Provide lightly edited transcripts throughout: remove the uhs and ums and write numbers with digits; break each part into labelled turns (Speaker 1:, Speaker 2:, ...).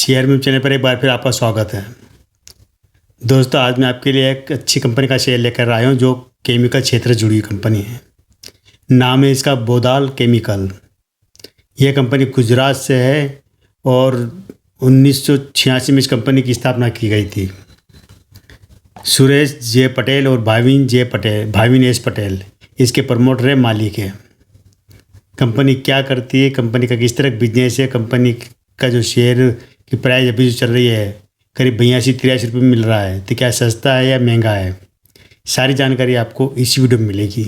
Speaker 1: Share में channel पर एक बार फिर आपका स्वागत है। दोस्तों, आज मैं आपके लिए एक अच्छी कंपनी का शेयर लेकर आया हूँ जो केमिकल क्षेत्र से जुड़ी हुई कंपनी है। नाम है इसका बोदाल केमिकल। यह कंपनी गुजरात से है और 1986 में इस कंपनी की स्थापना की गई थी। सुरेश जे पटेल और भाविन एस पटेल इसके प्रमोटर है, मालिक है। कंपनी क्या करती है, कंपनी का किस तरह बिजनेस है, कंपनी का जो शेयर की प्राइस अभी जो चल रही है करीब 82-83 रुपये मिल रहा है, तो क्या सस्ता है या महंगा है, सारी जानकारी आपको इस वीडियो में मिलेगी।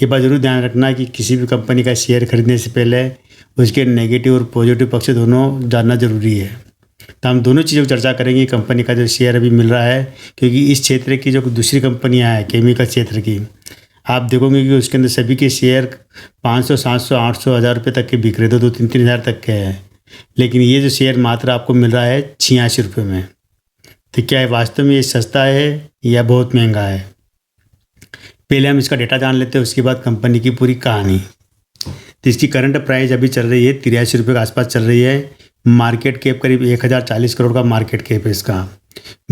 Speaker 1: ये बात ज़रूर ध्यान रखना कि किसी भी कंपनी का शेयर खरीदने से पहले उसके नेगेटिव और पॉजिटिव पक्ष दोनों जानना ज़रूरी है। तो हम दोनों चीज़ों की चर्चा करेंगे। कंपनी का जो शेयर अभी मिल रहा है, क्योंकि इस क्षेत्र की जो दूसरी कंपनियाँ हैं केमिकल क्षेत्र की, आप देखोगे कि उसके अंदर सभी के शेयर 500, 700, 800, 1000 रुपये तक के बिक रहे थे, 2-3 हज़ार तक के हैं। लेकिन ये जो शेयर मात्र आपको मिल रहा है 86 रुपये में। तो क्या है, वास्तव में ये सस्ता है या बहुत महंगा है? पहले हम इसका डेटा जान लेते हैं, उसके बाद कंपनी की पूरी कहानी। तो इसकी करंट प्राइस अभी चल रही है 83 रुपये के आसपास चल रही है। मार्केट कैप करीब 1040 करोड़ का मार्केट कैप है इसका।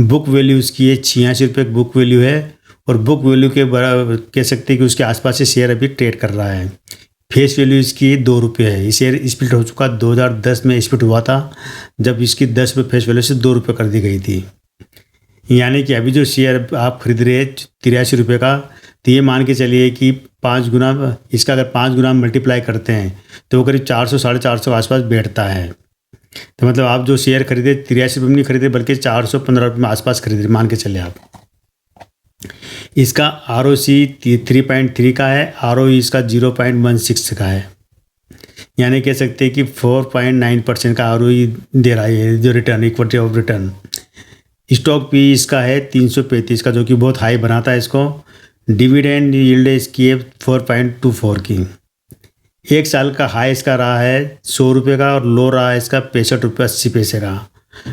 Speaker 1: बुक वैल्यू इसकी है 86 रुपये की बुक वैल्यू है, और बुक वैल्यू के बराबर कह सकते हैं कि उसके आसपास से शेयर अभी ट्रेड कर रहा है। फेस वैल्यू इसकी 2 रुपये है। ये शेयर स्प्लिट हो चुका, 2010 में स्प्लिट हुआ था, जब इसकी 10 रुपये फेस वैल्यू से 2 रुपये कर दी गई थी। यानी कि अभी जो शेयर आप खरीद रहे हैं 83 रुपये का, तो ये मान के चलिए कि 5 गुना इसका अगर 5 गुना मल्टीप्लाई करते हैं तो वो करीब 400 साढ़े 400 के आसपास बैठता है। तो मतलब आप जो शेयर खरीदे 83 रुपये में नहीं खरीदे, बल्कि 415 रुपये में आसपास खरीदे, मान के चले आप। इसका ROC 3.3 का है, ROE इसका 0.16 का है। यानी कह सकते हैं कि 4.9% का ROE दे रहा है जो return, equity of return. Stock P इसका है 335 का, जो कि बहुत हाई बनाता है इसको। डिविडेंड यील्ड इसकी है 4.24 की। एक साल का हाई इसका रहा है 100 रुपये का, और लो रहा है इसका 65 रुपये 80 पैसे का।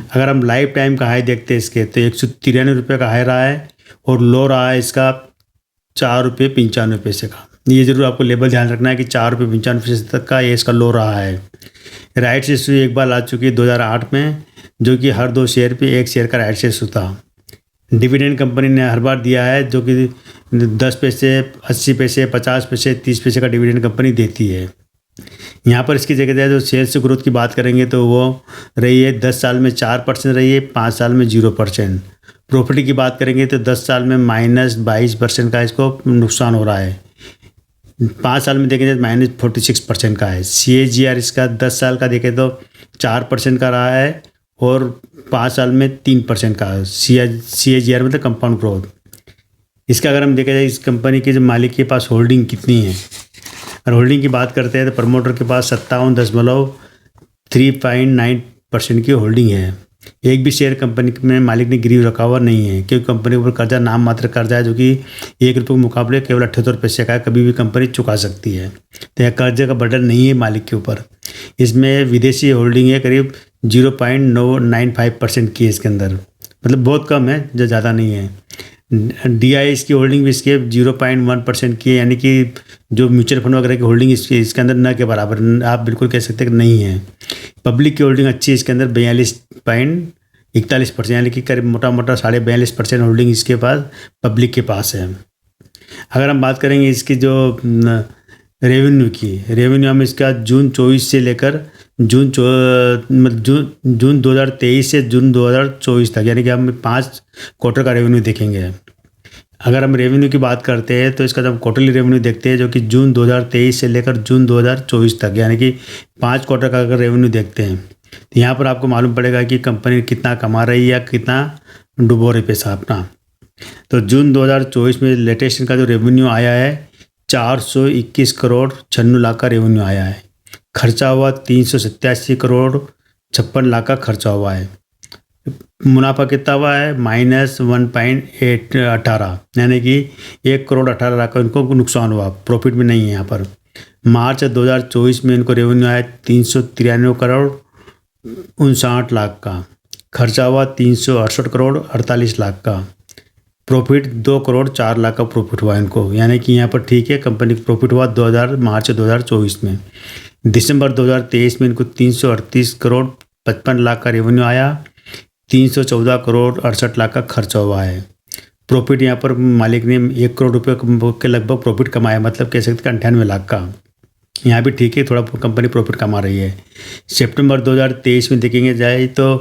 Speaker 1: अगर हम लाइफ टाइम का हाई देखते हैं इसके, तो 193 रुपये का हाई रहा है, और लो रहा है इसका 4 रुपये 95 पैसे का। ये जरूर आपको लेवल ध्यान रखना है कि 4 रुपये 95 पैसे तक का ये इसका लो रहा है। राइट्स इशू एक बार आ चुकी है 2008 में, जो कि हर 2 शेयर पे 1 शेयर का राइट्स इशू था। डिविडेंड कंपनी ने हर बार दिया है, जो कि 10 पैसे, 80 पैसे, 50 पैसे, 30 पैसे का डिविडेंड कंपनी देती है। यहाँ पर इसकी जगह जो सेल्स ग्रोथ की बात करेंगे तो वो रही है 10 साल में 4% रही है, 5 साल में 0%। प्रॉफिट की बात करेंगे तो 10 साल में -22% का इसको नुकसान हो रहा है, 5 साल में देखेंगे तो -46% का है। CAGR इसका 10 साल का देखें तो 4% का रहा है, और 5 साल में 3% का है। CAGR मतलब कंपाउंड ग्रोथ। इसका अगर हम देखा जाए, इस कंपनी के जो मालिक के पास होल्डिंग कितनी है, और होल्डिंग की बात करते हैं तो प्रमोटर के पास 57.39% की होल्डिंग है। एक भी शेयर कंपनी में मालिक ने गिरवी रखा हुआ नहीं है, क्योंकि कंपनी के ऊपर कर्जा नाम मात्र कर्जा है, जो कि 1 रुपये के मुकाबले केवल 78 पैसे का है। कभी भी कंपनी चुका सकती है, तो यह कर्जे का बर्डन नहीं है मालिक के ऊपर। इसमें विदेशी होल्डिंग है करीब 0.95% की है इसके अंदर, मतलब बहुत कम है, जो ज़्यादा नहीं है। DI इसकी होल्डिंग भी इसके 0.1% की है, यानी कि जो म्यूचुअल फंड वगैरह की होल्डिंग इसके अंदर न के बराबर, आप बिल्कुल कह सकते हैं कि नहीं है। पब्लिक की होल्डिंग अच्छी है इसके अंदर 42.41%, यानी कि करीब मोटा 42.5% होल्डिंग इसके पास पब्लिक के पास है। अगर हम बात करेंगे इसकी जो रेवेन्यू की, रेवेन्यू हम इसका जून 2023 से लेकर जून 2023 से जून 2024 तक, यानी कि हम 5 क्वार्टर का रेवेन्यू देखेंगे। अगर हम रेवेन्यू की बात करते हैं तो इसका जब क्वार्टरली रेवेन्यू देखते हैं, जो कि जून 2023 से लेकर जून 2024 तक, यानी कि 5 क्वार्टर का अगर रेवेन्यू देखते हैं, तो यहाँ पर आपको मालूम पड़ेगा कि कंपनी कितना कमा रही है या कितना डुबो रही पैसा अपना। तो जून 2024 में लेटेस्ट इनका जो रेवेन्यू आया है 421 करोड़ 96 लाख का रेवेन्यू आया है। खर्चा हुआ 387 करोड़ 56 लाख का खर्चा हुआ है। मुनाफा कितना हुआ है -1.18, यानी कि 1 करोड़ 18 लाख का इनको नुकसान हुआ, प्रॉफिट में नहीं है यहाँ पर। मार्च 2024 में इनको रेवेन्यू आया 393 करोड़ 59 लाख का। खर्चा हुआ 368 करोड़ 48 लाख का। प्रॉफिट 2 करोड़ 4 लाख का प्रॉफिट हुआ इनको, यानी कि यहाँ पर ठीक है, कंपनी का प्रॉफिट हुआ मार्च 2024 में। दिसंबर 2023 में इनको 338 करोड़ 55 लाख का रेवेन्यू आया, 314 करोड़ 68 लाख का खर्चा हुआ है। प्रॉफिट यहाँ पर मालिक ने 1 करोड़ रुपये के लगभग प्रॉफिट कमाया, मतलब कह सकते हैं 98 लाख का। यहाँ भी ठीक है, थोड़ा कंपनी प्रॉफिट कमा रही है। सितंबर 2023 में देखेंगे जाए तो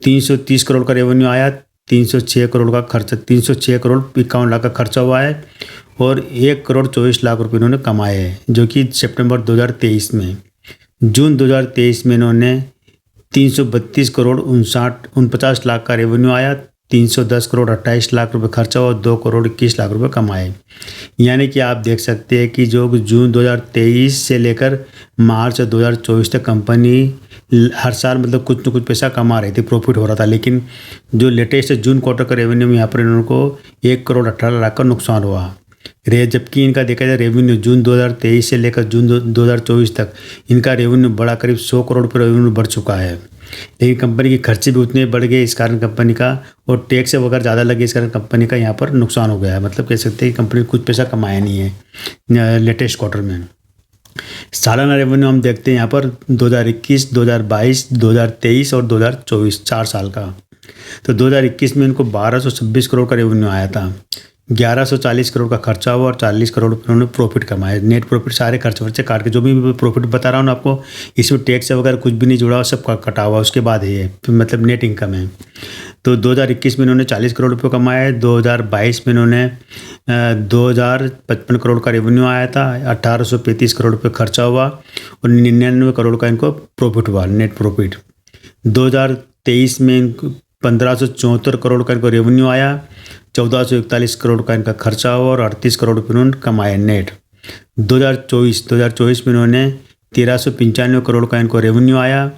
Speaker 1: 330 करोड़ का रेवेन्यू आया, 306 करोड़ का खर्चा, 306 करोड़ 51 लाख का खर्चा हुआ है और 1 करोड़ 24 लाख रुपये इन्होंने कमाए हैं, जो कि सितंबर 2023 में। जून 2023 में इन्होंने 332 करोड़ 49 लाख का रेवेन्यू आया, 310 करोड़ 28 लाख रुपए खर्चा हुआ और 2 करोड़ 21 लाख रुपए कमाए। यानी कि आप देख सकते हैं कि जो जून 2023 से लेकर मार्च 2024 तक कंपनी हर साल मतलब कुछ न कुछ पैसा कमा रही थी, प्रॉफिट हो रहा था। लेकिन जो लेटेस्ट जून क्वार्टर का रेवेन्यू में यहाँ पर इन्होंने को 1 करोड़ 18 लाख का नुकसान हुआ। जबकि इनका देखा जाए रेवेन्यू जून 2023 से लेकर जून 2024 तक इनका रेवेन्यू बढ़ा करीब 100 करोड़ पर रेवेन्यू बढ़ चुका है। लेकिन कंपनी के खर्चे भी उतने बढ़ गए, इस कारण कंपनी का और टैक्स वगैरह ज़्यादा लगे, इस कारण कंपनी का यहाँ पर नुकसान हो गया है। मतलब कह सकते हैं कि कंपनी कुछ पैसा कमाया नहीं है लेटेस्ट क्वार्टर में। सालाना रेवेन्यू हम देखते हैं यहाँ पर 2021, 2022, 2023 और 2024 4 साल का। तो 2021 में इनको 1226 करोड़ का रेवेन्यू आया था, 1140 करोड़ का खर्चा हुआ और 40 करोड़ उन्होंने प्रॉफिट कमाया। नेट प्रॉफिट सारे खर्च वर्चे काट के, जो भी प्रॉफिट बता रहा हूँ ना आपको, इसमें टैक्स वगैरह कुछ भी नहीं जुड़ा हुआ, सब कटा हुआ, उसके बाद है मतलब नेट इनकम है। तो 2021 में इन्होंने 40 करोड़ रुपये कमाए, 2022 में इन्होंने 2055 करोड़ का रेवेन्यू आया था, 1835 करोड़ रुपये खर्चा हुआ और 99 करोड़ का इनको प्रॉफिट हुआ, नेट प्रॉफिट। 2023 में इनको 1574 करोड़ का इनको रेवेन्यू आया, 1441 करोड़ का इनका खर्चा हुआ और 38 करोड़ रुपये उन्होंने कमाए नेट। 2024 में इन्होंने 1395 करोड़ का इनको रेवेन्यू आया,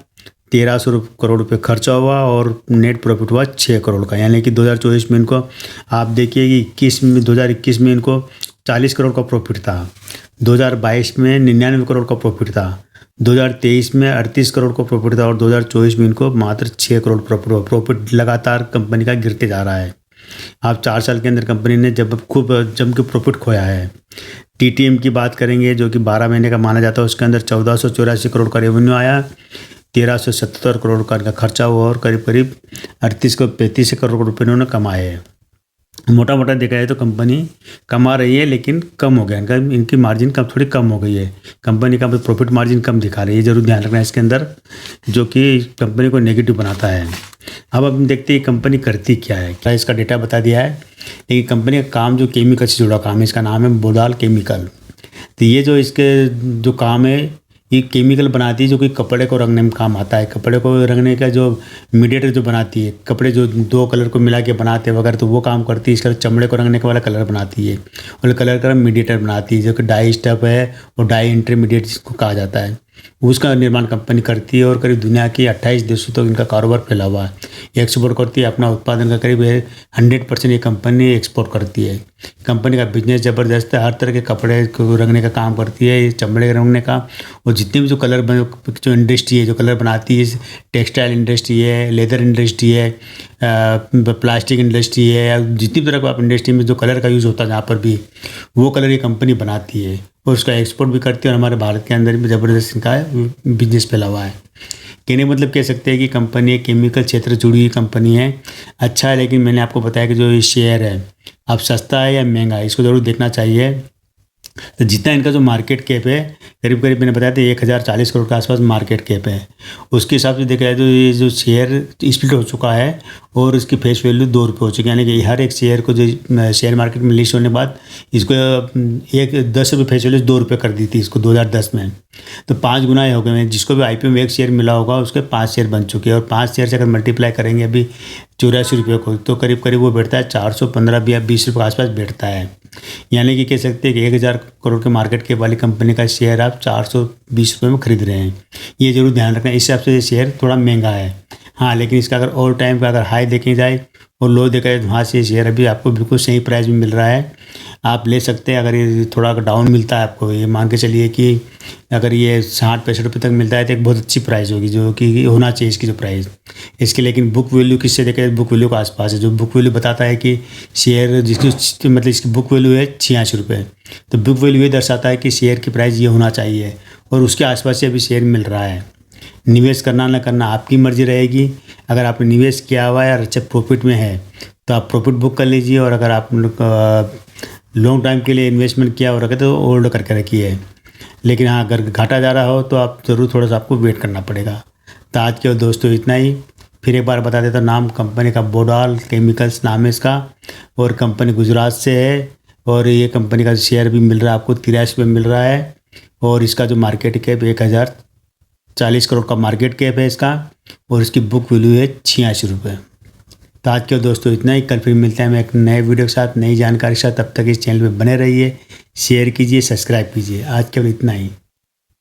Speaker 1: 1300 करोड़ रुपये खर्चा हुआ और नेट प्रॉफिट हुआ 6 करोड़ का। यानी कि 2024 में इनको आप देखिए कि 2021 में इनको 40 करोड़ का प्रॉफिट था, 2022 में 99 करोड़ का प्रॉफिट था, 2023 में 38 करोड़ का प्रॉफिट था और 2024 में इनको मात्र 6 करोड़ प्रॉफिट हुआ। प्रॉफिट लगातार कंपनी का गिरते जा रहा है। आप 4 साल के अंदर कंपनी ने जब खूब जम के प्रॉफिट खोया है। टीटीएम की बात करेंगे जो कि 12 महीने का माना जाता है, उसके अंदर 1484 करोड़ का रेवेन्यू आया, 1377 करोड़ का इनका खर्चा हुआ और करीब करीब 35 करोड़ रुपये इन्होंने कमाए हैं। मोटा मोटा देखा जाए तो कंपनी कमा रही है, लेकिन कम हो गया इनकी मार्जिन थोड़ी कम हो गई है। कंपनी का प्रॉफिट मार्जिन कम दिखा रही है, जरूर ध्यान रखना है इसके अंदर, जो कि कंपनी को नेगेटिव बनाता है। अब हम देखते हैं कंपनी करती क्या है। क्या इसका डेटा बता दिया है, लेकिन कंपनी का काम जो केमिकल से जुड़ा काम है, इसका नाम है बोडाल केमिकल। तो ये जो इसके जो काम है, ये केमिकल बनाती है जो कि कपड़े को रंगने में काम आता है। कपड़े को रंगने का जो मीडिएटर जो बनाती है, कपड़े जो 2 कलर को मिला के बनाते हैं वगैरह, तो वो काम करती है। इसका चमड़े को रंगने का वाला कलर बनाती है और कलर का मीडिएटर बनाती है, जो कि डाई स्टफ है और डाई इंटरमीडिएट जिसको कहा जाता है, उसका निर्माण कंपनी करती है। और करीब दुनिया के 28 देशों तक इनका कारोबार फैला हुआ है। एक्सपोर्ट करती है, अपना उत्पादन का करीब 100% ये कंपनी एक्सपोर्ट करती है। कंपनी का बिजनेस ज़बरदस्त है, हर तरह के कपड़े को रंगने का काम करती है, चमड़े रंगने का। और जितने भी जो कलर जो इंडस्ट्री है, जो कलर बनाती है, टेक्सटाइल इंडस्ट्री है, लेदर इंडस्ट्री है, प्लास्टिक इंडस्ट्री है, जितनी तरह का आप इंडस्ट्री में जो कलर का यूज़ होता है जहाँ पर भी, वो कलर ये कंपनी बनाती है और उसका एक्सपोर्ट भी करती है। और हमारे भारत के अंदर भी ज़बरदस्त इनका बिजनेस फैला हुआ है। कहने मतलब कह सकते हैं कि कंपनी एक केमिकल क्षेत्र से जुड़ी हुई कंपनी है, अच्छा है। लेकिन मैंने आपको बताया कि जो ये शेयर है, अब सस्ता है या महंगा है, इसको ज़रूर देखना चाहिए। तो जितना इनका जो मार्केट कैप है, करीब करीब मैंने बताया था 1040 करोड़ के आसपास मार्केट कैप है। उसके हिसाब से देखा जाए तो ये जो शेयर स्प्लिट हो चुका है और इसकी फेस वैल्यू 2 रुपये हो चुकी है। यानी कि हर एक शेयर को जो शेयर मार्केट में लिस्ट होने के बाद इसको 10 रुपये फेस वैल्यू 2 रुपये कर दी थी इसको 2010 में। तो 5 गुना हो गए हैं। जिसको भी आईपीओ में 1 शेयर मिला होगा उसके 5 शेयर बन चुके हैं। और 5 शेयर से अगर मल्टीप्लाई करेंगे अभी 84 रुपये को, तो करीब करीब वो बैठता है 415 या 20 रुपये के आसपास बैठता है। यानी कि कह सकते हैं कि 1000 करोड़ के मार्केट कैप वाली कंपनी का शेयर आप 420 रुपये में खरीद रहे हैं। ये जरूर ध्यान रखना, इस हिसाब से ये शेयर थोड़ा महंगा है। हाँ, लेकिन इसका अगर ऑल टाइम का अगर हाई देखे जाए और लो देखा जाए तो वहाँ से शेयर अभी आपको बिल्कुल सही प्राइस में मिल रहा है, आप ले सकते हैं। अगर ये थोड़ा डाउन मिलता है आपको, ये मान के चलिए कि अगर ये 60-65 रुपये तक मिलता है तो एक बहुत अच्छी प्राइस होगी, जो कि होना चाहिए इसकी जो प्राइस इसकी। लेकिन बुक वैल्यू किससे देखा जाए, बुक वैल्यू के आसपास है। जो बुक वैल्यू बताता है कि शेयर जिसकी मतलब इसकी बुक वैल्यू है 86 रुपये, तो बुक वैल्यू ये दर्शाता है कि शेयर की प्राइस ये होना चाहिए और उसके आसपास से अभी शेयर मिल रहा है। निवेश करना ना करना आपकी मर्जी रहेगी। अगर आपने निवेश किया हुआ है और अच्छा प्रॉफिट में है तो आप प्रॉफिट बुक कर लीजिए, और अगर आप लॉन्ग टाइम के लिए इन्वेस्टमेंट किया हो रखे तो होल्ड करके रखिए। लेकिन हाँ, अगर घाटा जा रहा हो तो आप ज़रूर थोड़ा सा आपको वेट करना पड़ेगा। तो आज के दोस्तों इतना ही। फिर एक बार बता देता हूँ, नाम कंपनी का बोडाल केमिकल्स नाम है इसका, और कंपनी गुजरात से है, और ये कंपनी का शेयर भी मिल रहा है आपको 83 में मिल रहा है, और इसका जो मार्केट कैप 1040 करोड़ का मार्केट कैप है इसका, और इसकी बुक वैल्यू है 86 रुपये। तो आज के दोस्तों इतना ही। कल फिर मिलते हैं हम एक नए वीडियो के साथ, नई जानकारी के साथ। तब तक इस चैनल पे बने रहिए, शेयर कीजिए, सब्सक्राइब कीजिए। आज केवल इतना ही।